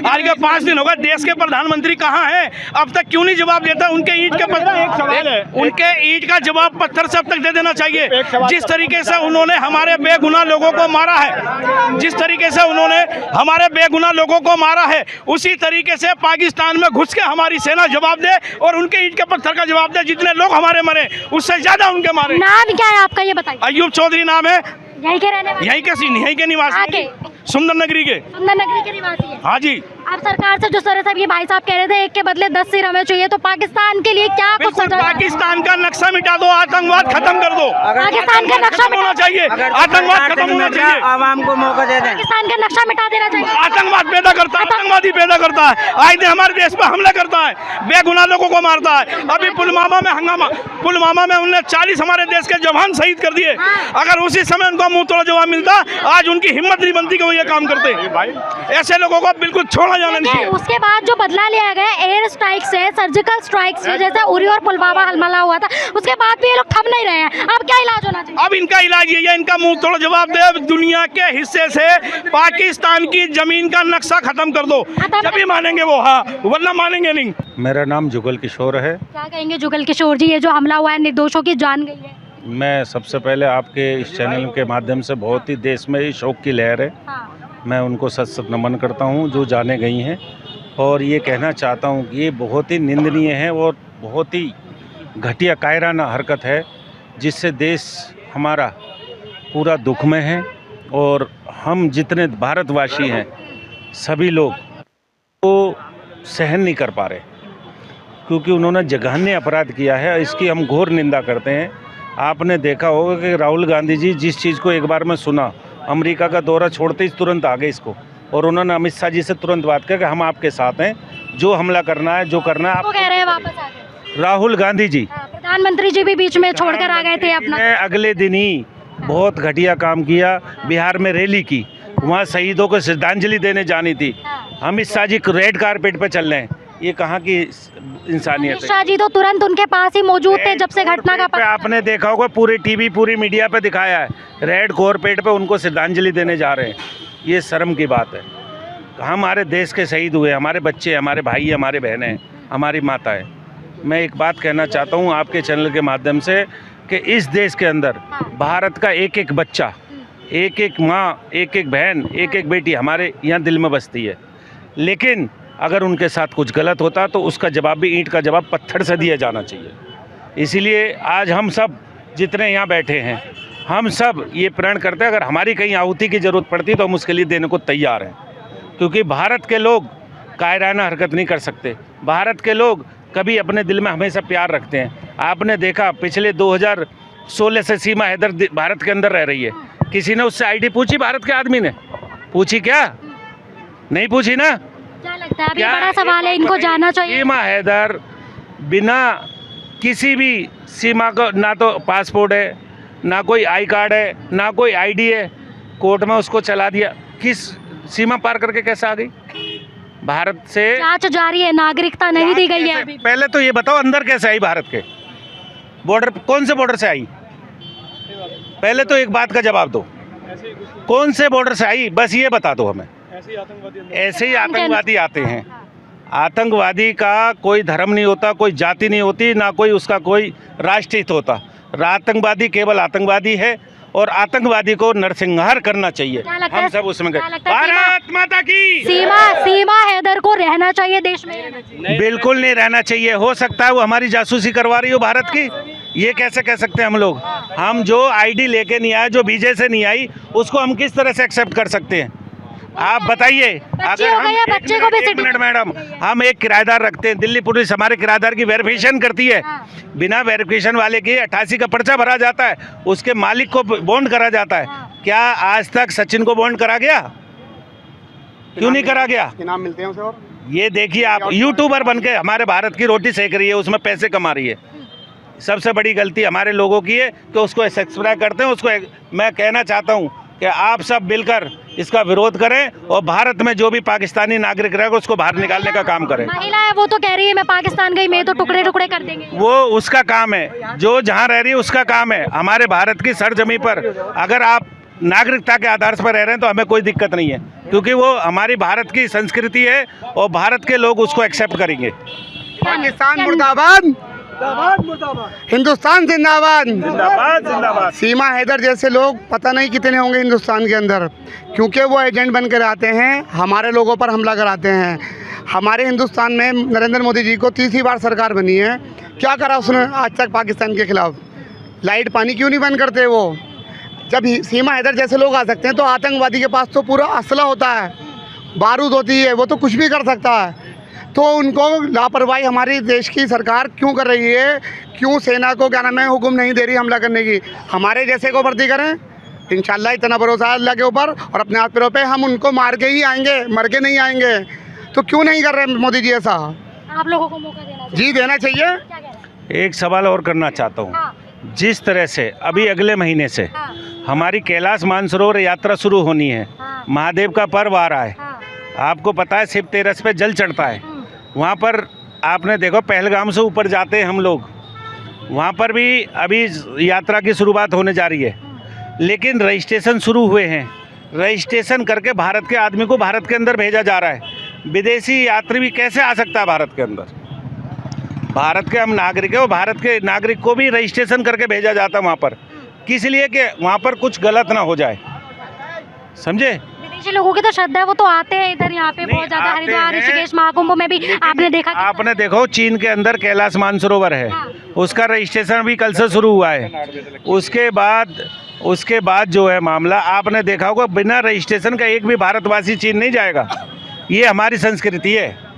आज के 5 दिन हो गए, देश के प्रधानमंत्री कहाँ हैं? अब तक क्यों नहीं जवाब देता? उनके ईंट का जवाब पत्थर से अब तक दे देना चाहिए। जिस तरीके से उन्होंने हमारे बेगुनाह लोगों को मारा है, उसी तरीके से पाकिस्तान में घुस के हमारी सेना जवाब दे और उनके ईंट के पत्थर का जवाब दे। जितने लोग हमारे मरे उससे ज्यादा उनके मारे। नाम क्या है आपका, ये बताइए? अयूब चौधरी नाम है। यहीं के रहने वाले? यहीं के निवासी, सुंदर नगरी के निवासी है। हाँ जी। आप सरकार से जो सर साहब ये भाई साहब कह रहे थे एक के बदले 10 सिर हमें चाहिए, तो पाकिस्तान के लिए क्या कुछ सोचा? पाकिस्तान का नक्शा मिटा दो, आतंकवाद खत्म कर दो। पाकिस्तान का नक्शा होना चाहिए, आतंकवाद खत्म होना चाहिए। आवाम को मौका दे दें। पाकिस्तान का नक्शा मिटा देना चाहिए। आतंकवाद पैदा करता है, आतंकवादी पैदा करता है, आए दिन हमारे देश पर हमला करता है, बेगुनाह लोगों को मारता है। अभी पुलवामा में उन्होंने 40 हमारे देश के जवान शहीद कर दिए। अगर उसी समय उनको मुंह तोड़ जवाब मिलता, आज उनकी हिम्मत नहीं बनती कि वो ये काम करते। ऐसे लोगों को बिल्कुल छोड़ा जाना नहीं चाहिए। उसके बाद जो बदला लिया गया एयर स्ट्राइक से, सर्जिकल स्ट्राइक से, जैसे उरी और पुलवामा हमला हुआ था, उसके बाद भी ये लोग थम नहीं रहे हैं। अब क्या इलाज होना चाहिए? अब इनका इलाज ये है, इनका मुंह तोड़ जवाब दे। दुनिया के हिस्से से पाकिस्तान की जमीन का नक्शा खत्म कर दो, तभी मानेंगे वो, हाँ, वरना मानेंगे नहीं। मेरा नाम जुगल किशोर है। क्या कहेंगे जुगल किशोर जी, ये जो हमला हुआ है, निर्दोषों की जान गई है? मैं सबसे पहले आपके इस चैनल के माध्यम से, बहुत ही देश में ही शोक की लहर है, मैं उनको सत सत नमन करता हूं जो जाने गई हैं। और ये कहना चाहता हूं कि ये बहुत ही निंदनीय है और बहुत ही घटिया कायराना हरकत है, जिससे देश हमारा पूरा दुख में है। और हम जितने भारतवासी हैं सभी लोग वो सहन नहीं कर पा रहे, क्योंकि उन्होंने जघन्य अपराध किया है। इसकी हम घोर निंदा करते हैं। आपने देखा होगा कि राहुल गांधी जी जिस चीज़ को एक बार में सुना, अमेरिका का दौरा छोड़ते ही तुरंत आ गए इसको, और उन्होंने अमित शाह जी से तुरंत बात किया कि हम आपके साथ हैं, जो हमला करना है, जो करना है। आप कह रहे हैं वापस आ गए राहुल गांधी जी, प्रधानमंत्री जी भी बीच में छोड़कर आ गए थे अपना। अगले दिन ही बहुत घटिया काम किया, बिहार में रैली की, वहाँ शहीदों को श्रद्धांजलि देने जानी थी। अमित शाह जी रेड कारपेट पे चल रहे हैं, ये कहाँ की इंसानियत है? अमित शाह जी तो तुरंत उनके पास ही मौजूद थे जब से घटना का पता। आपने देखा होगा, पूरी टीवी पूरी मीडिया पे दिखाया है, रेड कारपेट पे उनको श्रद्धांजलि देने जा रहे हैं। ये शर्म की बात है। हमारे देश के शहीद हुए, हमारे बच्चे, हमारे भाई, हमारे बहनें, हमारी माता है। मैं एक बात कहना चाहता हूँ आपके चैनल के माध्यम से कि इस देश के अंदर भारत का एक एक बच्चा, एक एक माँ, एक एक बहन, एक एक बेटी हमारे यहाँ दिल में बसती है। लेकिन अगर उनके साथ कुछ गलत होता तो उसका जवाब भी ईंट का जवाब पत्थर से दिया जाना चाहिए। इसीलिए आज हम सब जितने यहाँ बैठे हैं, हम सब ये प्रण करते हैं, अगर हमारी कहीं आहुति की ज़रूरत पड़ती तो हम उसके लिए देने को तैयार हैं। क्योंकि भारत के लोग कायराना हरकत नहीं कर सकते। भारत के लोग कभी अपने दिल में हमेशा प्यार रखते हैं। आपने देखा पिछले 2016 से सीमा हैदर भारत के अंदर रह रही है। किसी ने उससे आईडी पूछी? भारत के आदमी ने पूछी क्या? नहीं पूछी ना। क्या लगता है अभी बड़ा सवाल है, इनको जाना चाहिए। सीमा हैदर बिना किसी भी सीमा को, ना तो पासपोर्ट है, ना कोई आई कार्ड है, ना कोई आईडी है, कोर्ट में उसको चला दिया। किस सीमा पार करके कैसे आ गई? भारत से जांच जारी है, नागरिकता नहीं दी गई है अभी। पहले तो ये बताओ अंदर कैसे आई? भारत के बॉर्डर, कौन से बॉर्डर से आई? पहले तो एक बात का जवाब दो, कौन से बॉर्डर से आई? बस ये बता दो हमें। ऐसे ही आतंकवादी आते हैं। आतंकवादी का कोई धर्म नहीं होता, कोई जाति नहीं होती, ना कोई उसका कोई राष्ट्रहित होता। आतंकवादी केवल आतंकवादी है और आतंकवादी को नरसंहार करना चाहिए। हम सब उसमें गए। भारत माता की। सीमा हैदर को रहना चाहिए देश में? बिल्कुल नहीं रहना चाहिए। हो सकता है वो हमारी जासूसी करवा रही हो भारत की, ये कैसे कह सकते हैं हम लोग? हम जो आईडी लेके नहीं आए, जो वीजे से नहीं आई, उसको हम किस तरह से एक्सेप्ट कर सकते हैं? आप बताइए। अगर हम एक मिनट मैडम, हम एक किराएदार रखते हैं, दिल्ली पुलिस हमारे किराएदार की वेरिफिकेशन करती है। बिना वेरिफिकेशन वाले की 88 का पर्चा भरा जाता है, उसके मालिक को बॉन्ड करा जाता है। क्या आज तक सचिन को बॉन्ड करा गया? क्यों नहीं करा गया? इनाम मिलते हैं उसे। और ये देखिए, आप यूट्यूबर बन के हमारे भारत की रोटी सेक रही है, उसमें पैसे कमा रही है। सबसे बड़ी गलती हमारे लोगों की है कि उसको सब्सक्राइब करते हैं। उसको मैं कहना चाहता हूँ कि आप सब मिलकर इसका विरोध करें और भारत में जो भी पाकिस्तानी नागरिक रहेगा उसको बाहर निकालने का काम करें। महिला है वो तो कह रही है मैं पाकिस्तान गई, मैं तो टुकड़े टुकड़े कर देंगे। वो उसका काम है, जो जहाँ रह रही है उसका काम है। हमारे भारत की सरजमी पर अगर आप नागरिकता के आधार पर रह रहे हैं तो हमें कोई दिक्कत नहीं है, क्योंकि वो हमारी भारत की संस्कृति है और भारत के लोग उसको एक्सेप्ट करेंगे। पाकिस्तान मुर्दाबाद, हिंदुस्तान जिंदाबाद। जिंदाबाद जिंदाबाद। सीमा हैदर जैसे लोग पता नहीं कितने होंगे हिंदुस्तान के अंदर, क्योंकि वो एजेंट बनकर आते हैं, हमारे लोगों पर हमला कराते हैं। हमारे हिंदुस्तान में नरेंद्र मोदी जी को तीसरी बार सरकार बनी है, क्या करा उसने आज तक पाकिस्तान के खिलाफ? लाइट पानी क्यों नहीं बंद करते वो? जब सीमा हैदर जैसे लोग आ सकते हैं तो आतंकवादी के पास तो पूरा असला होता है, बारूद होती है, वो तो कुछ भी कर सकता है। तो उनको लापरवाही हमारी देश की सरकार क्यों कर रही है? क्यों सेना को क्या नाम है हुक्म नहीं दे रही हमला करने की? हमारे जैसे को भर्ती करें, इंशाल्लाह इतना भरोसा है अल्लाह के ऊपर और अपने हाथ पैरों पे, हम उनको मार के ही आएंगे, मर के नहीं आएंगे। तो क्यों नहीं कर रहे मोदी जी ऐसा? आप लोगों को मौका देना चाहिए। जी देना चाहिए। क्या कह रहे हैं? एक सवाल और करना चाहता हूँ। हाँ, जिस तरह से अभी अगले महीने से हाँ, हमारी कैलाश मानसरोवर यात्रा शुरू होनी है, हाँ, महादेव का पर्व आ रहा है, हाँ, आपको पता है शिव तेरस पे जल चढ़ता है। वहाँ पर आपने देखो पहलगाम से ऊपर जाते हैं हम लोग, वहाँ पर भी अभी यात्रा की शुरुआत होने जा रही है, लेकिन रजिस्ट्रेशन शुरू हुए हैं। रजिस्ट्रेशन करके भारत के आदमी को भारत के अंदर भेजा जा रहा है। विदेशी यात्री भी कैसे आ सकता है भारत के अंदर? भारत के हम नागरिक हैं और भारत के नागरिक को भी रजिस्ट्रेशन करके भेजा जाता है वहाँ पर, किस लिए कि वहाँ पर कुछ गलत ना हो जाए, समझे? विदेशी लोगों की तो श्रद्धा है, वो तो आते हैं इधर यहाँ पे नहीं, बहुत ज्यादा, आते हरिद्वार हैं। ऋषिकेश महाकुंभ में भी आपने देखा कि- आपने देखो चीन के अंदर कैलाश मानसरोवर है, हाँ। उसका रजिस्ट्रेशन भी कल से शुरू हुआ है। उसके बाद जो है मामला आपने देखा होगा, बिना रजिस्ट्रेशन का एक भी भारतवासी चीन नहीं जाएगा। ये हमारी संस्कृति है।